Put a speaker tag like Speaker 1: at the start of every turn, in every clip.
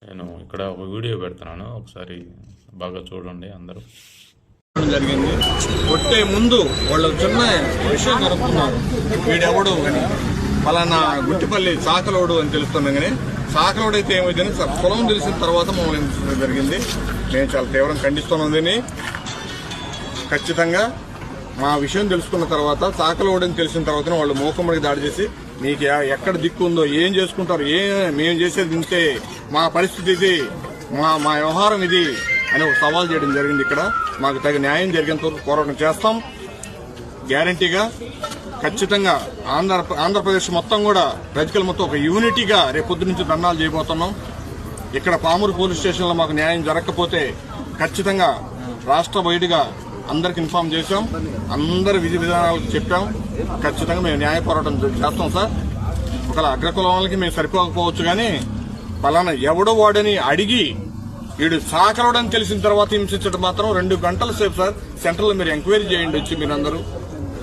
Speaker 1: నేను ఇక్కడ ఒక వీడియో పెడుతున్నాను, ఒకసారి బాగా చూడండి అందరూ.
Speaker 2: జరిగింది కొట్టే ముందు వాళ్ళు చిన్న విషయం కనుక్కున్నారు, వీడెవడు అని. పలానా గుట్టిపల్లి సాకలోడు అని తెలుస్తున్నాం. కానీ సాకలోడు అయితే ఏమైందని కులం తెలిసిన తర్వాత మమ్మల్ని జరిగింది. మేము చాలా తీవ్రంగా ఖండిస్తున్నాం. దీన్ని ఖచ్చితంగా మా విషయం తెలుసుకున్న తర్వాత, సాకలోడని తెలిసిన తర్వాత వాళ్ళు మూకమ్మడికి దాడి చేసి మీకు ఎక్కడ దిక్కు ఉందో, ఏం చేసుకుంటారు, మేము చేసేది ఇంతే, మా పరిస్థితి ఇది, మా వ్యవహారం ఇది అని ఒక సవాల్ చేయడం జరిగింది. ఇక్కడ మాకు తగిన న్యాయం జరిగేంత వరకు పోరాటం చేస్తాం. గ్యారంటీగా ఖచ్చితంగా ఆంధ్రప్రదేశ్ మొత్తం కూడా ప్రజలు మొత్తం ఒక యూనిటీగా రేపొద్దు నుంచి ధర్నాలు చేయబోతున్నాం. ఇక్కడ పామూరు పోలీస్ స్టేషన్లో మాకు న్యాయం జరగకపోతే ఖచ్చితంగా రాష్ట్ర బయటగా అందరికి ఇన్ఫార్మ్ చేశాం, అందరి విధి విధానాలకు చెప్పాం. ఖచ్చితంగా మేము న్యాయ పోరాటం చేస్తాం సార్. ఒకవేళ అగ్రకులం వాళ్ళకి మేము సరిపోకపోవచ్చు, కానీ పలానా ఎవడో వాడని అడిగి వీడు సాకలోడని తెలిసిన తర్వాత హింసించడం మాత్రం 2 గంటల సేపు సార్. సెంటర్లో మీరు ఎంక్వైరీ చేయండి వచ్చి, మీరందరూ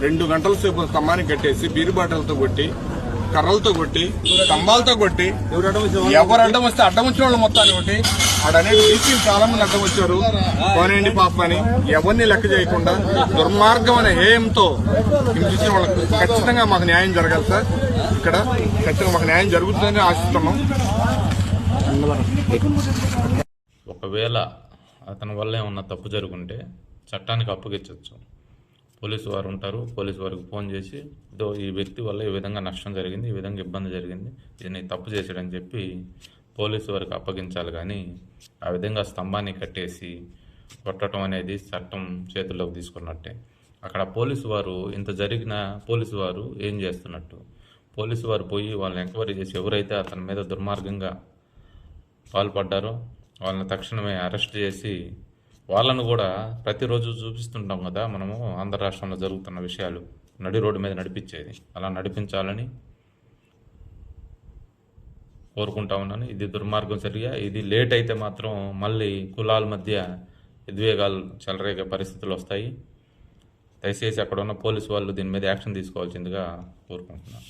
Speaker 2: 2 గంటల సేపు స్తంభానికి కట్టేసి బీరు బాటలతో కొట్టి, కర్రలతో కొట్టి, స్తంభాలతో కొట్టి, ఎవరు అడ్డం వస్తే అడ్డం వచ్చిన వాళ్ళు మొత్తాన్ని కొట్టి, ఆడనేది డీసీలు చాలా మంది అడ్డం వచ్చారు, పోనేండి పాప అని ఎవరిని లెక్క చేయకుండా దుర్మార్గం అనే హేయంతో హింసించిన వాళ్ళకి ఖచ్చితంగా మాకు న్యాయం జరగాలి సార్. ఇక్కడ ఖచ్చితంగా మాకు న్యాయం జరుగుతుందని ఆశిస్తున్నాం.
Speaker 1: ఒకవేళ అతని వల్ల ఏమన్నా తప్పు జరుగుంటే చట్టానికి అప్పగించవచ్చు. పోలీసు వారు ఉంటారు, పోలీసు వారికి ఫోన్ చేసి ఈ వ్యక్తి వల్ల ఈ విధంగా నష్టం జరిగింది, ఈ విధంగా ఇబ్బంది జరిగింది, దీన్ని తప్పు చేసాడని చెప్పి పోలీసు వారికి అప్పగించాలి. కానీ ఆ విధంగా స్తంభాన్ని కట్టేసి కొట్టడం అనేది చట్టం చేతుల్లోకి తీసుకున్నట్టే. అక్కడ పోలీసు వారు ఇంత జరిగిన పోలీసు వారు ఏం చేస్తున్నట్టు? పోలీసు వారు పోయి వాళ్ళని ఎంక్వైరీ చేసి ఎవరైతే అతని మీద దుర్మార్గంగా పాల్పడ్డారో వాళ్ళని తక్షణమే అరెస్ట్ చేసి, వాళ్ళను కూడా ప్రతిరోజు చూపిస్తుంటాం కదా మనము ఆంధ్ర రాష్ట్రంలో జరుగుతున్న విషయాలు, నడి రోడ్డు మీద నడిపించేది, అలా నడిపించాలని కోరుకుంటా ఉన్నాను. ఇది దుర్మార్గం సరిగా. ఇది లేట్ అయితే మాత్రం మళ్ళీ కులాల మధ్య ఉద్వేగాలు చెలరేగే పరిస్థితులు వస్తాయి. దయచేసి అక్కడ ఉన్న పోలీసు వాళ్ళు దీని మీద యాక్షన్ తీసుకోవాల్సిందిగా కోరుకుంటున్నాను.